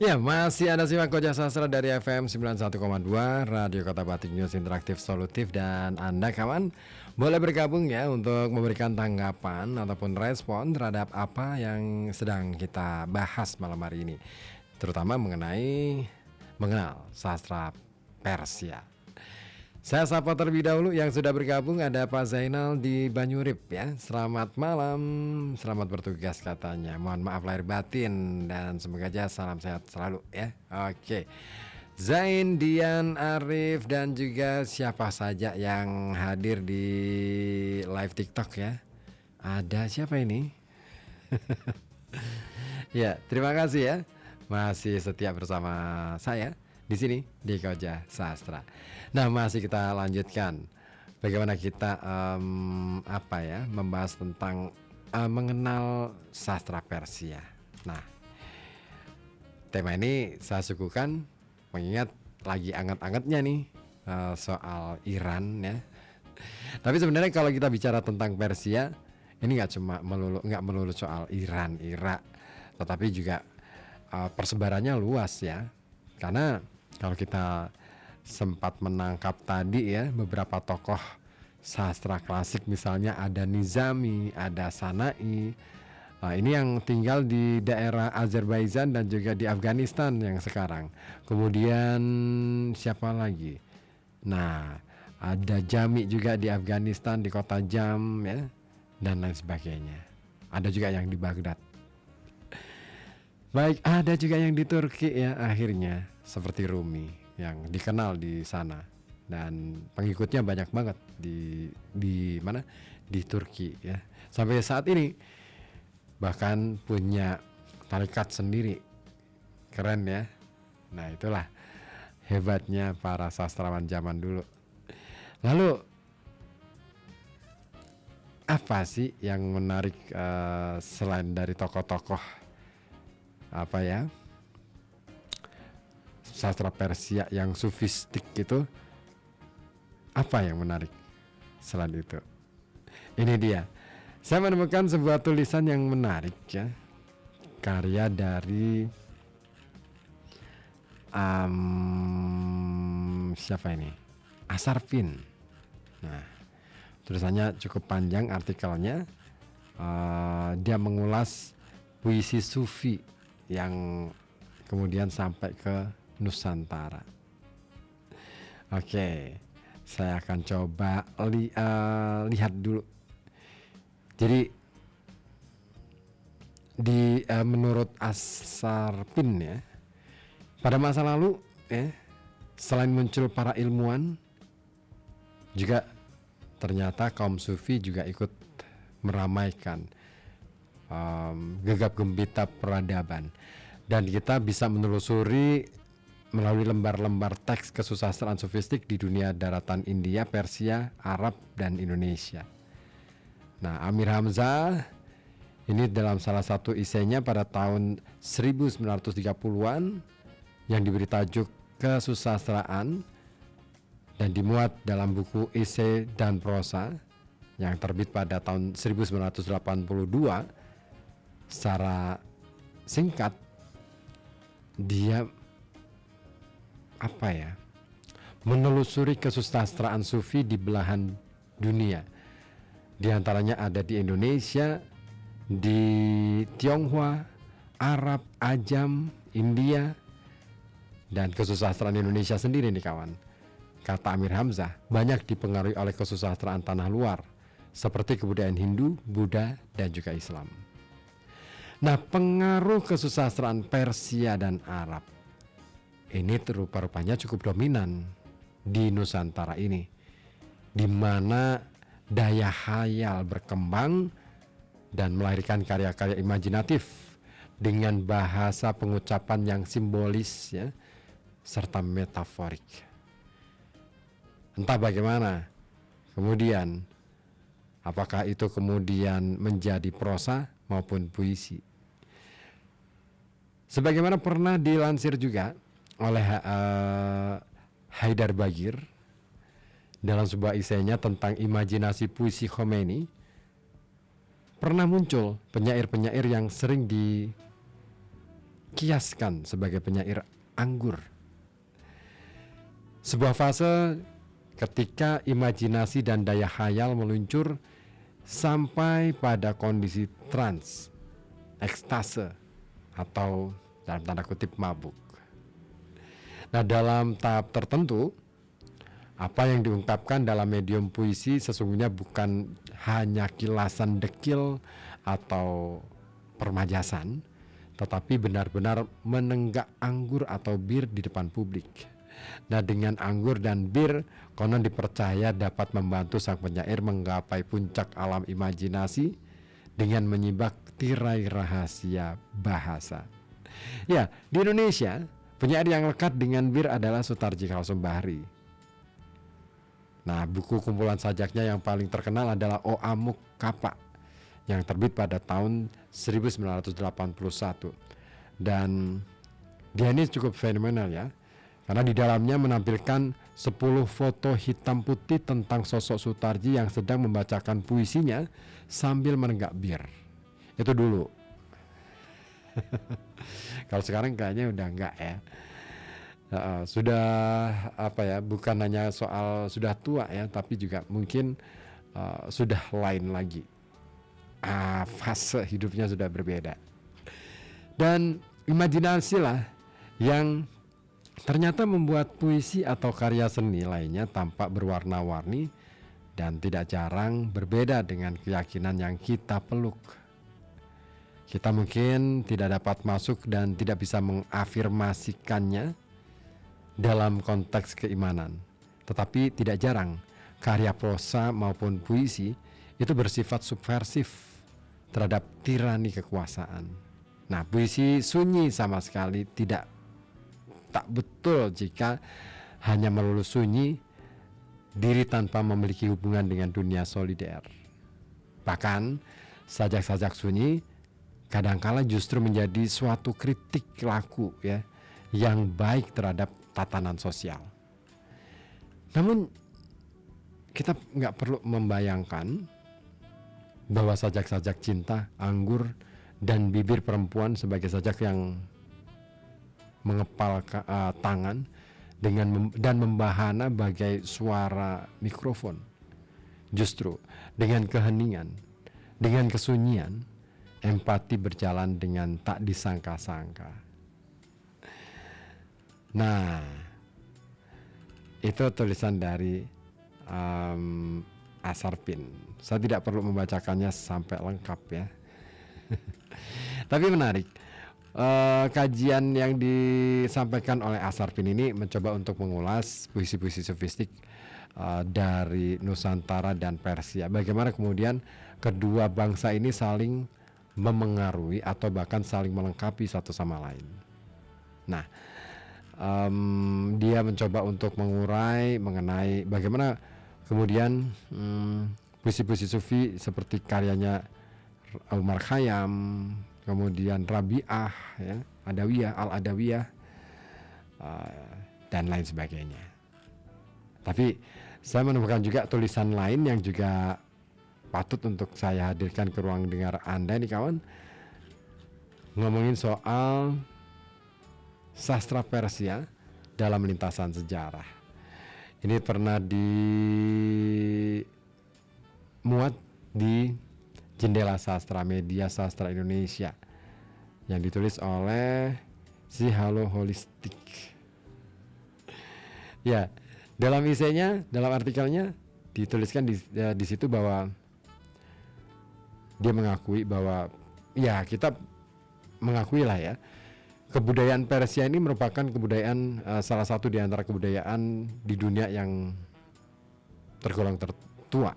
Ya, masih ada simak Koja Sastra dari FM 91,2 Radio Kota Batik, News interaktif solutif. Dan Anda kawan boleh bergabung ya untuk memberikan tanggapan ataupun respon terhadap apa yang sedang kita bahas malam hari ini, terutama mengenal sastra Persia. Saya sapa terlebih dahulu yang sudah bergabung, ada Pak Zainal di Banyurip ya. Selamat malam, selamat bertugas katanya. Mohon maaf lahir batin dan semoga aja salam sehat selalu ya. Oke. Zain, Dian, Arif dan juga siapa saja yang hadir di live TikTok ya. Ada siapa ini? Ya, terima kasih ya. Masih setia bersama saya di sini di Koja Sastra. Nah, masih kita lanjutkan bagaimana kita membahas tentang mengenal sastra Persia. Nah, tema ini saya suguhkan mengingat lagi anget-angetnya nih soal Iran ya. Tapi sebenarnya kalau kita bicara tentang Persia, ini nggak melulu soal Iran, Irak, tetapi juga persebarannya luas ya. Karena kalau kita sempat menangkap tadi ya beberapa tokoh sastra klasik, misalnya ada Nizami, ada Sanai. Nah, ini yang tinggal di daerah Azerbaijan dan juga di Afghanistan yang sekarang. Kemudian siapa lagi? Nah, ada Jami juga di Afghanistan, di kota Jam ya, dan lain sebagainya. Ada juga yang di Baghdad. Baik, ada juga yang di Turki ya akhirnya, seperti Rumi yang dikenal di sana dan pengikutnya banyak banget di mana? Di Turki ya. Sampai saat ini bahkan punya tarekat sendiri. Keren ya. Nah, itulah hebatnya para sastrawan zaman dulu. Lalu apa sih yang menarik selain dari tokoh-tokoh sastra Persia yang sufistik itu? Apa yang menarik selain itu? Ini dia. Saya menemukan sebuah tulisan yang menarik ya. Karya dari siapa ini? Asarfin. Nah, tulisannya cukup panjang artikelnya. Dia mengulas puisi sufi yang kemudian sampai ke Nusantara. Oke, saya akan coba lihat dulu. Jadi menurut Asarfin ya, pada masa lalu selain muncul para ilmuwan, juga ternyata kaum sufi juga ikut meramaikan gegap gempita peradaban. Dan kita bisa menelusuri melalui lembar-lembar teks kesusastraan sufistik di dunia daratan India, Persia, Arab, dan Indonesia. Nah, Amir Hamzah ini dalam salah satu esainya pada tahun 1930-an yang diberi tajuk Kesusastraan dan dimuat dalam buku esai dan prosa yang terbit pada tahun 1982. Secara singkat, dia menelusuri kesusastraan sufi di belahan dunia. Di antaranya ada di Indonesia, di Tionghoa, Arab, Ajam, India, dan kesusastraan Indonesia sendiri nih kawan. Kata Amir Hamzah, banyak dipengaruhi oleh kesusastraan tanah luar seperti kebudayaan Hindu, Buddha, dan juga Islam. Nah, pengaruh kesusastraan Persia dan Arab ini rupa-rupanya cukup dominan di Nusantara ini, di mana daya khayal berkembang dan melahirkan karya-karya imajinatif dengan bahasa pengucapan yang simbolis ya, serta metaforik. Entah bagaimana kemudian, apakah itu kemudian menjadi prosa maupun puisi. Sebagaimana pernah dilansir juga oleh Haidar Bagir dalam sebuah esainya tentang imajinasi puisi Khomeini, pernah muncul penyair-penyair yang sering dikiaskan sebagai penyair anggur. Sebuah fase ketika imajinasi dan daya khayal meluncur sampai pada kondisi trans, ekstase, atau dalam tanda kutip mabuk. Nah, dalam tahap tertentu, apa yang diungkapkan dalam medium puisi sesungguhnya bukan hanya kilasan dekil atau permajasan, tetapi benar-benar menenggak anggur atau bir di depan publik. Nah, dengan anggur dan bir konon dipercaya dapat membantu sang penyair menggapai puncak alam imajinasi dengan menyibak tirai rahasia bahasa. Ya, di Indonesia penyair yang lekat dengan bir adalah Sutarji Kalsumbahri. Nah, buku kumpulan sajaknya yang paling terkenal adalah O Amuk Kapak yang terbit pada tahun 1981. Dan dia ini cukup fenomenal ya, karena di dalamnya menampilkan 10 foto hitam putih tentang sosok Sutarji yang sedang membacakan puisinya sambil menenggak bir. Itu dulu. Kalau sekarang kayaknya udah enggak ya. Sudah bukan hanya soal sudah tua ya, tapi juga mungkin sudah lain lagi. Fase hidupnya sudah berbeda. Dan imajinasilah yang ternyata membuat puisi atau karya seni lainnya tampak berwarna-warni dan tidak jarang berbeda dengan keyakinan yang kita peluk. Kita mungkin tidak dapat masuk dan tidak bisa mengafirmasikannya dalam konteks keimanan. Tetapi tidak jarang karya prosa maupun puisi itu bersifat subversif terhadap tirani kekuasaan. Nah, puisi sunyi sama sekali tak betul jika hanya melulu sunyi diri tanpa memiliki hubungan dengan dunia solider. Bahkan sajak-sajak sunyi kadangkala justru menjadi suatu kritik laku ya, yang baik terhadap tatanan sosial. Namun kita nggak perlu membayangkan bahwa sajak-sajak cinta, anggur, dan bibir perempuan sebagai sajak yang mengepal tangan dan membahana bagai suara mikrofon. Justru dengan keheningan, dengan kesunyian, empati berjalan dengan tak disangka-sangka. Nah, itu tulisan dari Asarpin. Saya tidak perlu membacakannya sampai lengkap ya. Tapi menarik. Kajian yang disampaikan oleh Asarpin ini mencoba untuk mengulas puisi-puisi sofistik dari Nusantara dan Persia. Bagaimana kemudian kedua bangsa ini saling memengaruhi atau bahkan saling melengkapi satu sama lain. Nah, dia mencoba untuk mengurai mengenai bagaimana kemudian puisi-puisi sufi seperti karyanya Umar Khayyam, kemudian Rabi'ah ya, Adawiyah, Al-Adawiyah, dan lain sebagainya. Tapi saya menemukan juga tulisan lain yang juga patut untuk saya hadirkan ke ruang dengar Anda nih kawan. Ngomongin soal sastra Persia dalam lintasan sejarah. Ini pernah dimuat di Jendela Sastra, Media Sastra Indonesia, yang ditulis oleh si Halo Holistik. Ya, dalam esainya, dalam artikelnya dituliskan di situ bahwa dia mengakui bahwa ya kita mengakui lah ya, kebudayaan Persia ini merupakan kebudayaan salah satu di antara kebudayaan di dunia yang tergolong tertua.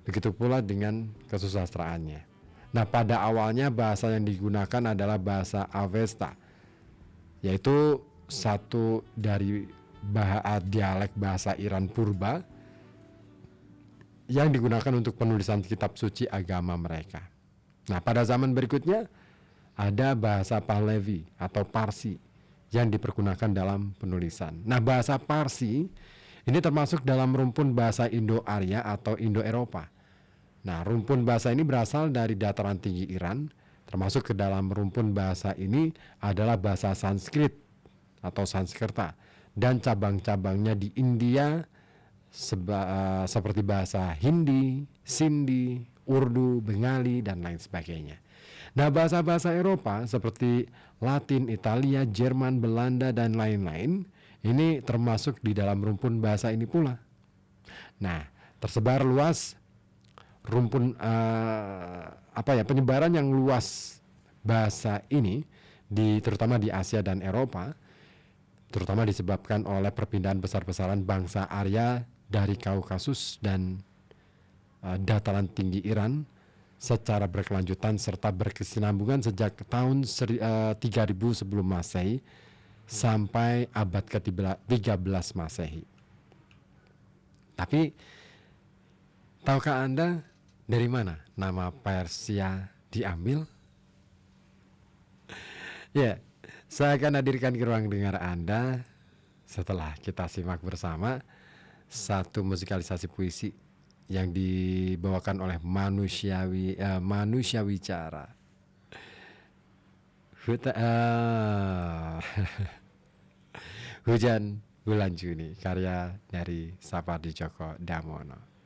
Begitu pula dengan kesusastraannya. Nah, pada awalnya bahasa yang digunakan adalah bahasa Avesta, yaitu satu dari dialek bahasa Iran purba yang digunakan untuk penulisan kitab suci agama mereka. Nah, pada zaman berikutnya ada bahasa Pahlavi atau Parsi yang dipergunakan dalam penulisan. Nah, bahasa Parsi ini termasuk dalam rumpun bahasa Indo-Arya atau Indo-Eropa. Nah, rumpun bahasa ini berasal dari dataran tinggi Iran Termasuk ke dalam rumpun bahasa ini adalah bahasa Sanskrit atau Sanskerta dan cabang-cabangnya di India seperti bahasa Hindi, Sindhi, Urdu, Bengali, dan lain sebagainya. Nah, bahasa-bahasa Eropa seperti Latin, Italia, Jerman, Belanda, dan lain-lain ini termasuk di dalam rumpun bahasa ini pula. Nah, tersebar luas rumpun penyebaran yang luas bahasa ini terutama di Asia dan Eropa, terutama disebabkan oleh perpindahan besar-besaran bangsa Arya dari Kaukasus dan dataran tinggi Iran secara berkelanjutan serta berkesinambungan sejak tahun 3000 sebelum Masehi sampai abad ke-13 Masehi. Tapi tahukah Anda dari mana nama Persia diambil? Ya, saya akan hadirkan ke ruang dengar Anda setelah kita simak bersama satu musikalisasi puisi yang dibawakan oleh Manusia Wicara. Hujan Bulan Juni, karya dari Sapardi Djoko Damono.